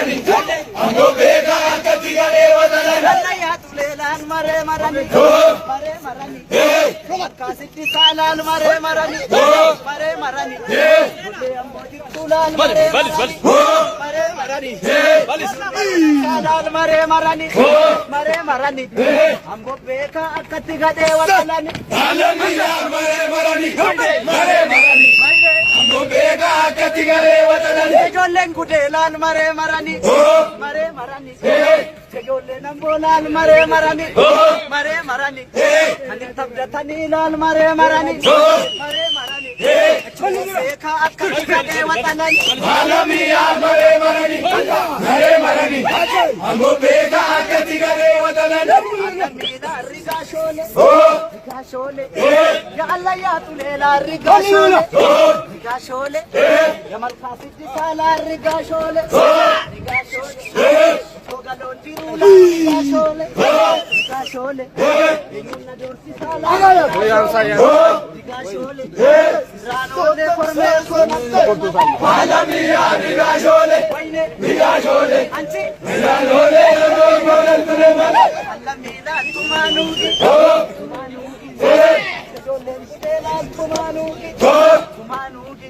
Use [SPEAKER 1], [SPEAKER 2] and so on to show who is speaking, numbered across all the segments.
[SPEAKER 1] marani, amgo beka katigale wadalan.
[SPEAKER 2] Ya tulelan mare marani, mare marani. Kasiti salan mare marani, mare marani. Bule ambodi tulan mare marani, mare marani. Salan mare marani, mare marani. Amgo beka katigale wadalan.
[SPEAKER 1] Alamiya mare marani, mare marani. Amgo beka katigale wadalan.
[SPEAKER 2] Jolen kudelan mare marani, mare marani. Jolen ambolan mare marani, mare marani. Ani tabdatani lan mare marani, mare marani. Beka katigale wadalan.
[SPEAKER 1] Alamiya mare marani, mare marani. Amgo beka katigale wadalan.
[SPEAKER 2] Alamida riga shole, riga shole. Ya Allah ya tulela riga shole, riga shole. Ya malkasiti sala riga shole, riga shole. Chogalon tirula riga shole, riga shole. Inna dorsi sala riga shole. Rano de korme sona.
[SPEAKER 1] Alamiya riga shole, riga shole.
[SPEAKER 2] Anchi
[SPEAKER 1] Rano de korme sona.
[SPEAKER 2] Alamida tumanugi, tumanugi. Jolen kudela tumanugi, tumanugi.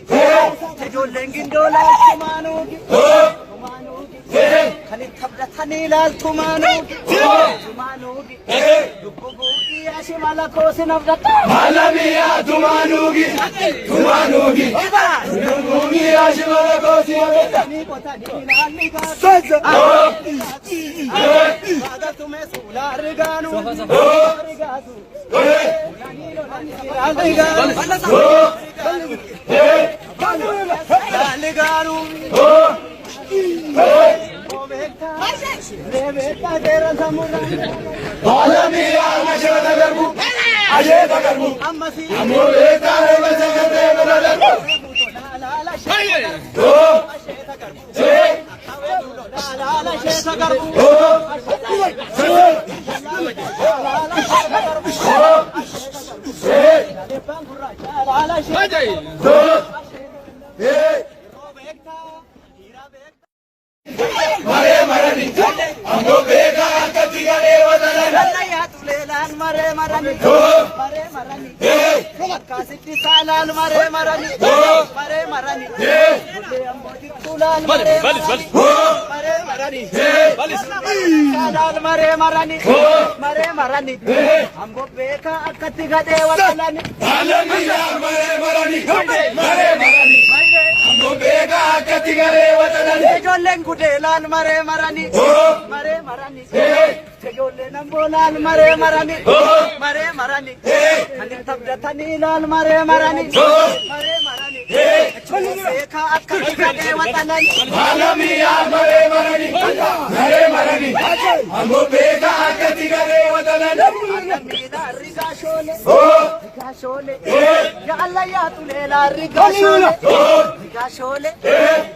[SPEAKER 2] Jolen gindola tumanugi, tumanugi. Kali tabda thanila tumanugi, tumanugi. Dubugi ashimala kosinavda.
[SPEAKER 1] Alamiya tumanugi, tumanugi. Dubugi ashimala kosinavda.
[SPEAKER 2] Ni kota ni nani ka. Ada tume sula reganu, reganu.
[SPEAKER 1] Alamiya mashada garbu, ajeda garbu. Ammo beka mashada garbu. Mare marani, amgo beka katigale wadalan.
[SPEAKER 2] Ya tulelan mare marani, mare marani. Kasiti salan mare marani, mare marani. Bule ambodi tulan mare marani, mare marani. Salan mare marani, mare marani. Amgo beka katigale wadalan.
[SPEAKER 1] Alamiya mare marani, mare marani. Amgo beka katigale wadalan.
[SPEAKER 2] Jolen kudelan mare marani, mare marani. Jolen ambolan mare marani, mare marani. Ani tabdatani lan mare marani, mare marani. Beka katigale wadalan.
[SPEAKER 1] Alamiya mare marani, mare marani. Amgo beka katigale wadalan.
[SPEAKER 2] Alamida riga shole, riga shole. Ya Allah ya tulela riga shole, riga shole.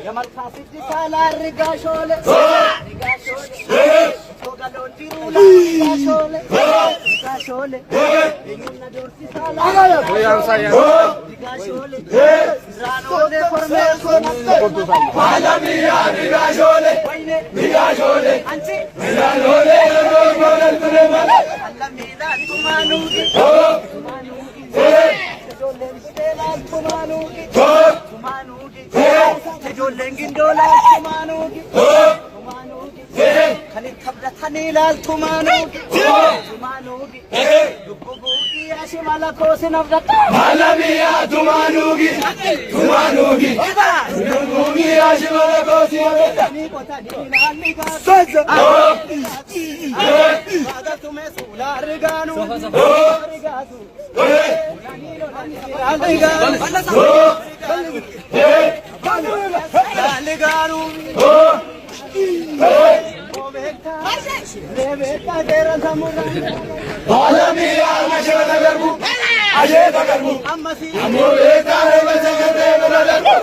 [SPEAKER 2] Ya malkasiti sala riga shole, riga shole. Chogalon tirula riga shole, riga shole. Inna dorsi sala riga shole. Rano de korme sona.
[SPEAKER 1] Alamiya riga shole, riga shole.
[SPEAKER 2] Anchi
[SPEAKER 1] Rano de korme sona.
[SPEAKER 2] Alamida tumanugi, tumanugi. Jolen kudela tumanugi, tumanugi. Jolen gindola tumanugi, tumanugi. Kali tabda thanila tumanugi, tumanugi. Dubugi ashimala kosinavda.
[SPEAKER 1] Alamiya tumanugi, tumanugi. Dubugi ashimala kosinavda.
[SPEAKER 2] Ni kota ni nani ka. Ada tume sula reganu, reganu.
[SPEAKER 1] Alamiya mashada garbu, ajeda garbu. Ammo beka mashada garbu.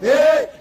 [SPEAKER 2] Hey!